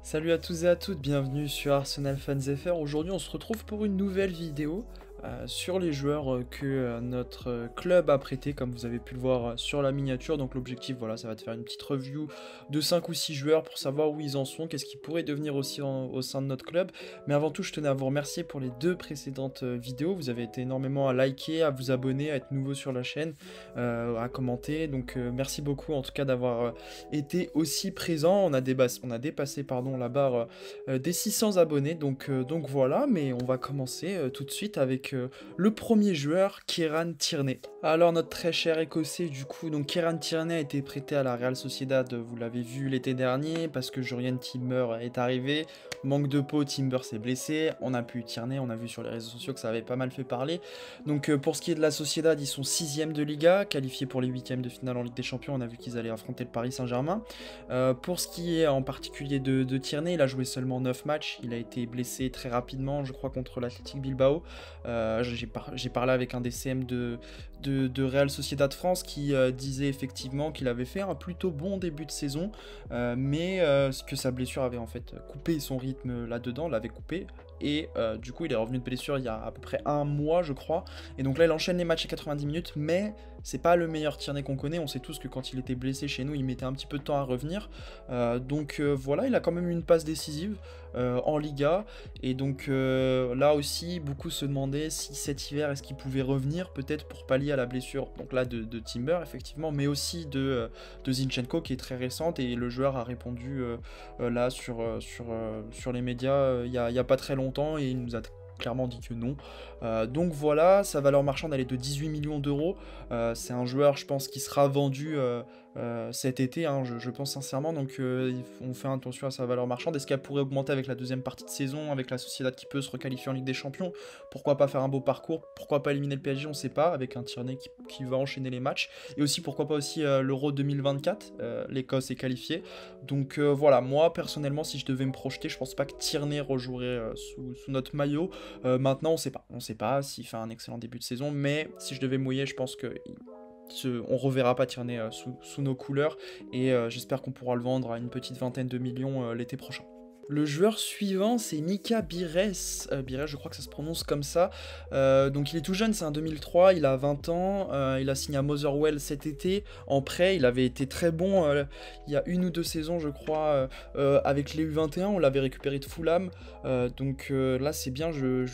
Salut à tous et à toutes, bienvenue sur Arsenal Fans FR. Aujourd'hui, on se retrouve pour une nouvelle vidéo sur les joueurs que notre club a prêté, comme vous avez pu le voir sur la miniature. Donc l'objectif, voilà, ça va te faire une petite review de 5 ou 6 joueurs pour savoir où ils en sont, qu'est-ce qu'ils pourraient devenir aussi au sein de notre club. Mais avant tout, je tenais à vous remercier pour les deux précédentes vidéos. Vous avez été énormément à liker, à vous abonner, à être nouveau sur la chaîne, à commenter. Donc merci beaucoup en tout cas d'avoir été aussi présent. On a dépassé pardon, la barre des 600 abonnés. Donc voilà, mais on va commencer tout de suite avec le premier joueur, Kieran Tierney. Alors notre très cher écossais du coup, donc Kieran Tierney a été prêté à la Real Sociedad, vous l'avez vu l'été dernier, parce que Jurien Timber est arrivé, manque de peau, Timber s'est blessé, on a pu Tierney, on a vu sur les réseaux sociaux que ça avait pas mal fait parler. Donc pour ce qui est de la Sociedad, ils sont 6ème de Liga, qualifiés pour les 8ème de finale en Ligue des Champions, on a vu qu'ils allaient affronter le Paris Saint-Germain. Pour ce qui est en particulier de Tierney, il a joué seulement 9 matchs, il a été blessé très rapidement, je crois contre l'Athletic Bilbao. J'ai parlé avec un des CM de Real Sociedad France qui disait effectivement qu'il avait fait un plutôt bon début de saison, mais que sa blessure avait en fait coupé son rythme là-dedans, l'avait coupé. Et du coup il est revenu de blessure il y a à peu près un mois je crois, et donc là il enchaîne les matchs à 90 minutes, mais c'est pas le meilleur Tierney qu'on connaît. On sait tous que quand il était blessé chez nous il mettait un petit peu de temps à revenir, voilà, il a quand même eu une passe décisive en Liga, et donc là aussi beaucoup se demandaient si cet hiver est-ce qu'il pouvait revenir peut-être pour pallier à la blessure donc là de Timber effectivement, mais aussi de Zinchenko qui est très récente, et le joueur a répondu là sur les médias il y a pas très longtemps, et il nous a clairement dit que non. Donc voilà, sa valeur marchande elle est de 18 millions d'euros. C'est un joueur je pense qui sera vendu cet été, hein, je pense sincèrement, donc on fait attention à sa valeur marchande. Est-ce qu'elle pourrait augmenter avec la deuxième partie de saison, avec la Sociedad qui peut se requalifier en Ligue des Champions? Pourquoi pas faire un beau parcours? Pourquoi pas éliminer le PSG? On sait pas, avec un Tierney qui va enchaîner les matchs. Et aussi pourquoi pas aussi l'Euro 2024, l'Écosse est qualifiée. Donc voilà, moi personnellement si je devais me projeter, je pense pas que Tierney rejouerait sous notre maillot. Maintenant on sait pas s'il fait un excellent début de saison, mais si je devais mouiller, je pense que on reverra pas Tierney sous nos couleurs, et j'espère qu'on pourra le vendre à une petite vingtaine de millions l'été prochain. Le joueur suivant, c'est Mika Bires. Bires, je crois que ça se prononce comme ça. Donc il est tout jeune, c'est un 2003, il a 20 ans. Il a signé à Motherwell cet été en prêt. Il avait été très bon il y a une ou deux saisons, je crois, avec les U21. On l'avait récupéré de Fulham. Là, c'est bien, je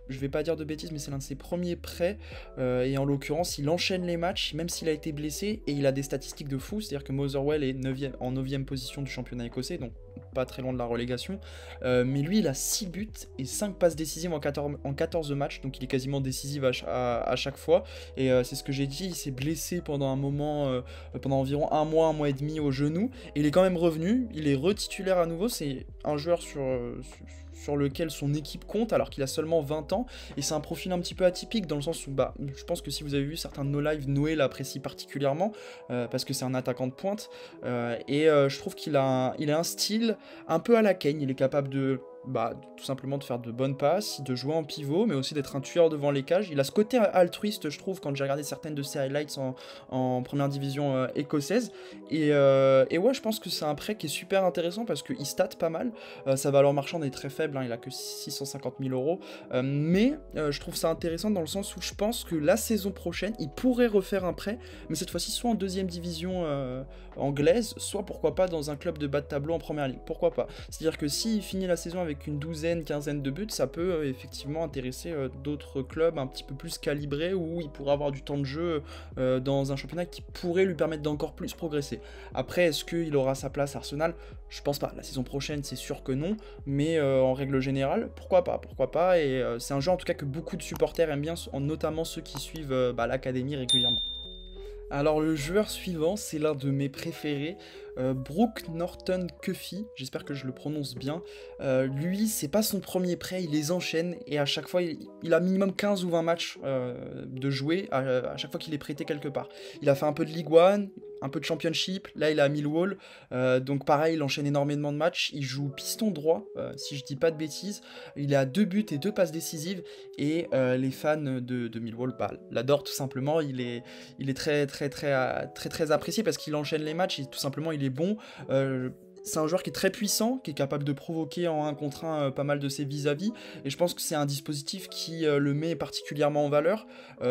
vais pas dire de bêtises, mais c'est l'un de ses premiers prêts. Et en l'occurrence, il enchaîne les matchs, même s'il a été blessé, et il a des statistiques de fou. C'est-à-dire que Motherwell est en 9ème position du championnat écossais, donc pas très loin de la relégation, mais lui il a 6 buts et 5 passes décisives en 14 matchs, donc il est quasiment décisif à chaque fois, et c'est ce que j'ai dit, il s'est blessé pendant un moment, pendant environ un mois et demi au genou, et il est quand même revenu, il est retitulaire à nouveau. C'est un joueur sur lequel son équipe compte alors qu'il a seulement 20 ans, et c'est un profil un petit peu atypique dans le sens où je pense que si vous avez vu certains de nos lives, Noé l'apprécie particulièrement parce que c'est un attaquant de pointe, je trouve qu'il a un style un peu à la Kane. Il est capable de tout simplement de faire de bonnes passes, de jouer en pivot, mais aussi d'être un tueur devant les cages. Il a ce côté altruiste, je trouve, quand j'ai regardé certaines de ses highlights en première division écossaise. Ouais, je pense que c'est un prêt qui est super intéressant parce qu'il stat pas mal. Sa valeur marchande est très faible, hein, il a que 650 000 euros. Je trouve ça intéressant dans le sens où je pense que la saison prochaine, il pourrait refaire un prêt, mais cette fois-ci soit en deuxième division anglaise, soit pourquoi pas dans un club de bas de tableau en première ligue. Pourquoi pas? C'est-à-dire que s'il finit la saison avec une douzaine, quinzaine de buts, ça peut effectivement intéresser d'autres clubs un petit peu plus calibrés, où il pourrait avoir du temps de jeu dans un championnat qui pourrait lui permettre d'encore plus progresser. Après, est-ce qu'il aura sa place à Arsenal? Je pense pas. La saison prochaine, c'est sûr que non, mais en règle générale, pourquoi pas, et c'est un jeu en tout cas que beaucoup de supporters aiment bien, notamment ceux qui suivent l'académie régulièrement. Alors le joueur suivant, c'est l'un de mes préférés, Brooke Norton-Cuffy, j'espère que je le prononce bien. Lui, c'est pas son premier prêt, il les enchaîne, et à chaque fois, il a minimum 15 ou 20 matchs de jouer à chaque fois qu'il est prêté quelque part. Il a fait un peu de League One, un peu de Championship, là il est à Millwall, donc pareil, il enchaîne énormément de matchs, il joue piston droit, si je dis pas de bêtises, il a 2 buts et 2 passes décisives, et les fans de Millwall l'adorent tout simplement. Il est très apprécié parce qu'il enchaîne les matchs, et tout simplement il est bon. c'est un joueur qui est très puissant, qui est capable de provoquer en 1 contre 1 pas mal de ses vis-à-vis, et je pense que c'est un dispositif qui le met particulièrement en valeur.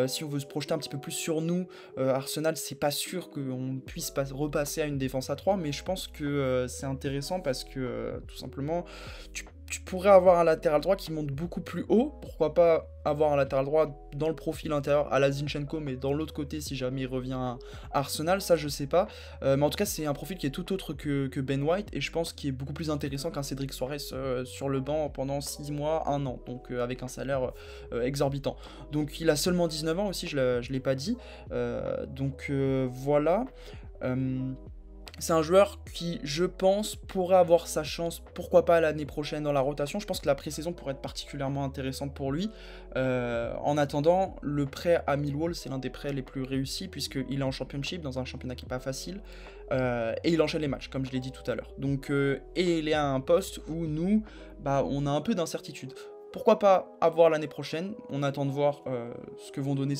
Si on veut se projeter un petit peu plus sur nous, Arsenal, c'est pas sûr qu'on puisse repasser à une défense à 3, mais je pense que c'est intéressant parce que tout simplement, tu pourrais avoir un latéral droit qui monte beaucoup plus haut. Pourquoi pas avoir un latéral droit dans le profil intérieur à la Zinchenko, mais dans l'autre côté si jamais il revient à Arsenal, ça je sais pas. Mais en tout cas, c'est un profil qui est tout autre que Ben White, et je pense qu'il est beaucoup plus intéressant qu'un Cédric Soares sur le banc pendant 6 mois, 1 an, donc avec un salaire exorbitant. Donc il a seulement 19 ans aussi, je l'ai pas dit. Voilà. C'est un joueur qui, je pense, pourrait avoir sa chance, pourquoi pas l'année prochaine dans la rotation. Je pense que la pré-saison pourrait être particulièrement intéressante pour lui. En attendant, le prêt à Millwall, c'est l'un des prêts les plus réussis, puisqu'il est en Championship, dans un championnat qui n'est pas facile, et il enchaîne les matchs, comme je l'ai dit tout à l'heure. Donc, et il est à un poste où nous, on a un peu d'incertitude. Pourquoi pas avoir l'année prochaine? On attend de voir ce que vont donner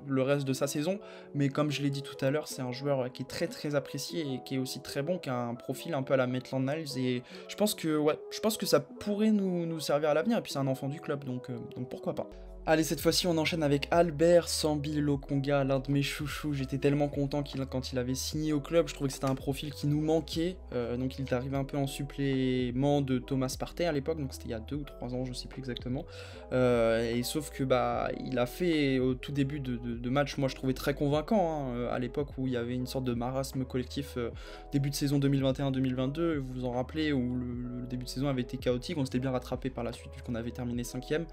le reste de sa saison. Mais comme je l'ai dit tout à l'heure, c'est un joueur qui est très très apprécié et qui est aussi très bon, qui a un profil un peu à la Maitland-Niles. Et je pense que ça pourrait nous servir à l'avenir. Et puis c'est un enfant du club, donc pourquoi pas. Allez, cette fois-ci, on enchaîne avec Albert Sambi Lokonga, l'un de mes chouchous. J'étais tellement content quand il avait signé au club. Je trouvais que c'était un profil qui nous manquait. Donc, il est arrivé un peu en supplément de Thomas Partey à l'époque. Donc, c'était il y a 2 ou 3 ans, je sais plus exactement. Et sauf que, il a fait au tout début de match, moi, je trouvais très convaincant. À l'époque où il y avait une sorte de marasme collectif, début de saison 2021-2022. Vous vous en rappelez, où le début de saison avait été chaotique. On s'était bien rattrapé par la suite, vu qu'on avait terminé 5ème.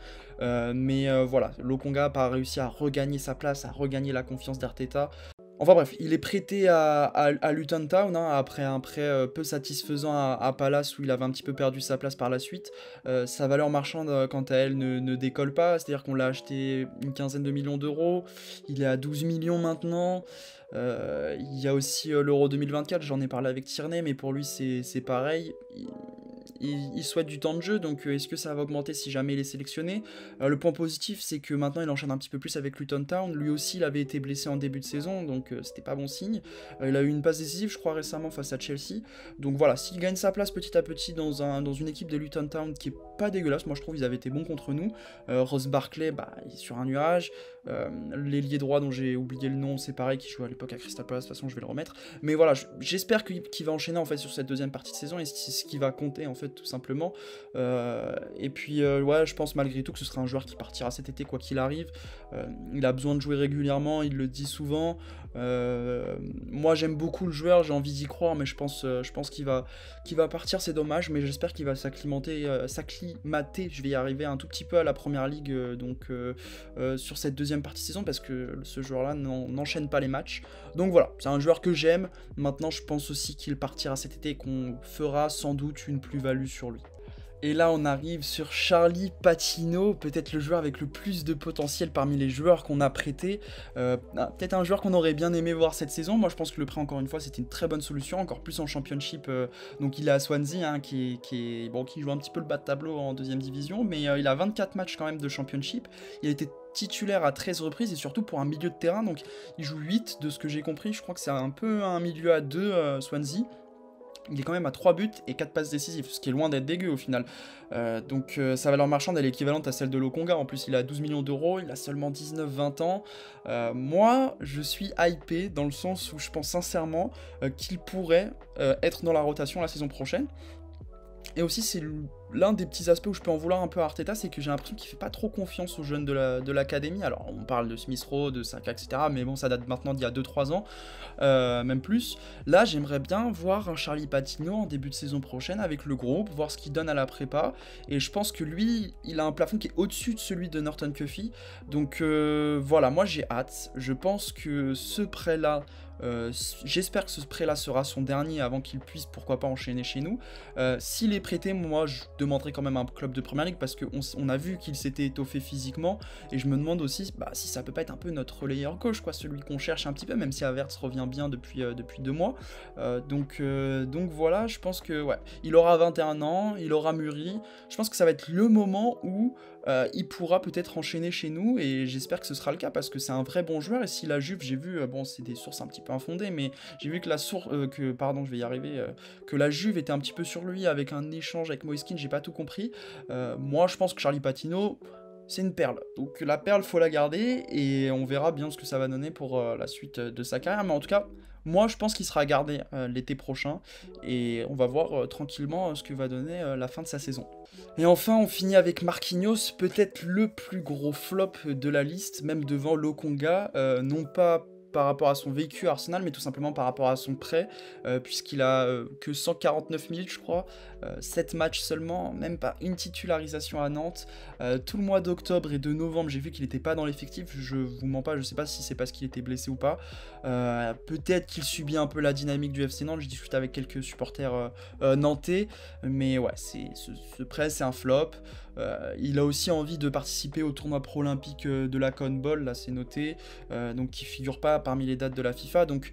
Voilà, Lokonga n'a pas réussi à regagner sa place, à regagner la confiance d'Arteta. Enfin bref, il est prêté à Luton Town, après un prêt peu satisfaisant à Palace, où il avait un petit peu perdu sa place par la suite. Sa valeur marchande, quant à elle, ne décolle pas, c'est-à-dire qu'on l'a acheté une quinzaine de millions d'euros, il est à 12 millions maintenant. Il y a aussi l'Euro 2024, j'en ai parlé avec Tierney, mais pour lui c'est pareil. Il souhaite du temps de jeu, donc est-ce que ça va augmenter si jamais il est sélectionné? Le point positif, c'est que maintenant il enchaîne un petit peu plus avec Luton Town. Lui aussi, il avait été blessé en début de saison, donc c'était pas bon signe. Il a eu une passe décisive, je crois, récemment face à Chelsea. Donc voilà, s'il gagne sa place petit à petit dans une équipe de Luton Town qui est pas dégueulasse, moi je trouve qu'ils avaient été bons contre nous. Ross Barkley, il est sur un nuage. L'ailier droit dont j'ai oublié le nom, c'est pareil, qui jouait à l'époque à Crystal Palace, de toute façon je vais le remettre. Mais voilà, j'espère qu'il va enchaîner en fait sur cette deuxième partie de saison, et c'est ce qui va compter en fait tout simplement. Et puis je pense malgré tout que ce sera un joueur qui partira cet été quoi qu'il arrive. Il a besoin de jouer régulièrement, il le dit souvent. Moi j'aime beaucoup le joueur, j'ai envie d'y croire, mais je pense qu'il va partir, c'est dommage, mais j'espère qu'il va s'acclimater, je vais y arriver un tout petit peu à la première ligue, sur cette deuxième partie de saison, parce que ce joueur-là n'enchaîne pas les matchs. Donc voilà, c'est un joueur que j'aime. Maintenant, je pense aussi qu'il partira cet été et qu'on fera sans doute une plus-value sur lui. Et là, on arrive sur Charlie Patino, peut-être le joueur avec le plus de potentiel parmi les joueurs qu'on a prêtés. Peut-être un joueur qu'on aurait bien aimé voir cette saison. Moi, je pense que le prêt, encore une fois, c'était une très bonne solution, encore plus en Championship. Donc, il est à Swansea, qui joue un petit peu le bas de tableau en deuxième division, mais il a 24 matchs quand même de Championship. Il a été titulaire à 13 reprises, et surtout pour un milieu de terrain, donc il joue 8 de ce que j'ai compris. Je crois que c'est un peu un milieu à 2, Swansea. Il est quand même à 3 buts et 4 passes décisives, ce qui est loin d'être dégueu au final. Sa valeur marchande, elle est équivalente à celle de Lokonga. En plus, il a 12 millions d'euros, il a seulement 19-20 ans. Moi, je suis hypé dans le sens où je pense sincèrement qu'il pourrait être dans la rotation la saison prochaine. Et aussi, c'est l'un des petits aspects où je peux en vouloir un peu à Arteta, c'est que j'ai l'impression qu'il fait pas trop confiance aux jeunes de l'académie. Alors, on parle de Smith Rowe, de Saka, etc. Mais bon, ça date maintenant d'il y a 2-3 ans, même plus. Là, j'aimerais bien voir un Charlie Patino en début de saison prochaine avec le groupe, voir ce qu'il donne à la prépa. Et je pense que lui, il a un plafond qui est au-dessus de celui de Norton Cuffy. Donc voilà, moi j'ai hâte. Je pense que ce prêt-là, j'espère que ce prêt-là sera son dernier avant qu'il puisse, pourquoi pas, enchaîner chez nous. S'il est prêté, moi je demanderais quand même un club de première ligue, parce qu'on a vu qu'il s'était étoffé physiquement, et je me demande aussi si ça peut pas être un peu notre relayeur gauche, quoi, celui qu'on cherche un petit peu, même si Havertz revient bien depuis 2 mois. Donc voilà, je pense que il aura 21 ans, il aura mûri. Je pense que ça va être le moment où il pourra peut-être enchaîner chez nous, et j'espère que ce sera le cas, parce que c'est un vrai bon joueur, et si la Juve, j'ai vu, bon, c'est des sources un petit peu infondées, mais j'ai vu que pardon, je vais y arriver, que la Juve était un petit peu sur lui, avec un échange avec Moïse Kean, j'ai pas tout compris. Moi, je pense que Charlie Patino, c'est une perle. Donc la perle, faut la garder, et on verra bien ce que ça va donner pour la suite de sa carrière. Mais en tout cas, moi je pense qu'il sera gardé l'été prochain, et on va voir tranquillement ce que va donner la fin de sa saison. Et enfin, on finit avec Marquinhos, peut-être le plus gros flop de la liste, même devant Lokonga, non pas par rapport à son vécu à Arsenal, mais tout simplement par rapport à son prêt, puisqu'il a que 149 minutes, je crois, 7 matchs seulement, même pas une titularisation à Nantes. Tout le mois d'octobre et de novembre, j'ai vu qu'il n'était pas dans l'effectif, je vous mens pas, je sais pas si c'est parce qu'il était blessé ou pas. Peut-être qu'il subit un peu la dynamique du FC Nantes, je discute avec quelques supporters nantais, mais ouais, ce prêt, c'est un flop. Il a aussi envie de participer au tournoi pro-olympique de la CONBOL, là c'est noté, donc qui figure pas parmi les dates de la FIFA, donc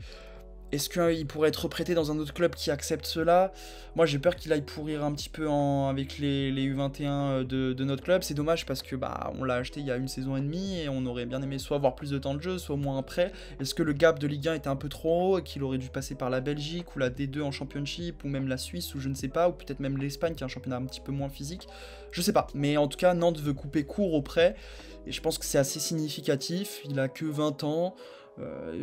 est-ce qu'il pourrait être prêté dans un autre club qui accepte cela? Moi j'ai peur qu'il aille pourrir un petit peu avec les U21 de notre club. C'est dommage parce que bah on l'a acheté il y a une saison et demie, et on aurait bien aimé soit avoir plus de temps de jeu, soit au moins un prêt. Est-ce que le gap de Ligue 1 était un peu trop haut et qu'il aurait dû passer par la Belgique ou la D2 en Championship, ou même la Suisse, ou je ne sais pas, ou peut-être même l'Espagne qui est un championnat un petit peu moins physique? Je sais pas, mais en tout cas Nantes veut couper court au prêt, et je pense que c'est assez significatif. Il a que 20 ans.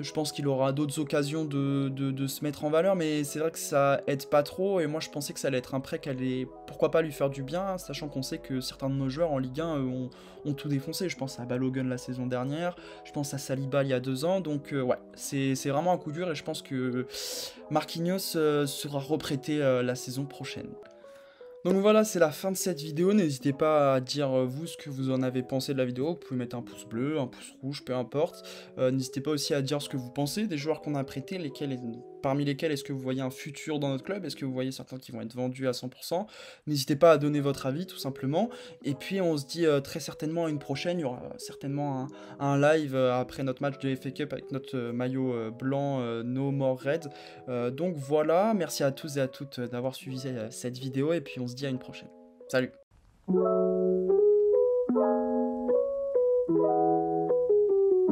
Je pense qu'il aura d'autres occasions de se mettre en valeur, mais c'est vrai que ça aide pas trop, et moi je pensais que ça allait être un prêt qui allait, pourquoi pas, lui faire du bien, sachant qu'on sait que certains de nos joueurs en Ligue 1 ont tout défoncé. Je pense à Balogun la saison dernière, je pense à Saliba il y a 2 ans, donc ouais, c'est vraiment un coup dur, et je pense que Marquinhos sera reprêté la saison prochaine. Donc voilà, c'est la fin de cette vidéo. N'hésitez pas à dire vous ce que vous en avez pensé de la vidéo. Vous pouvez mettre un pouce bleu, un pouce rouge, peu importe. N'hésitez pas aussi à dire ce que vous pensez des joueurs qu'on a prêtés, parmi lesquels est-ce que vous voyez un futur dans notre club, est-ce que vous voyez certains qui vont être vendus à 100%. N'hésitez pas à donner votre avis tout simplement. Et puis on se dit très certainement à une prochaine. Il y aura certainement un live après notre match de FA Cup avec notre maillot blanc No More Red. Donc voilà, merci à tous et à toutes d'avoir suivi cette vidéo, et puis on se dit à une prochaine. Salut!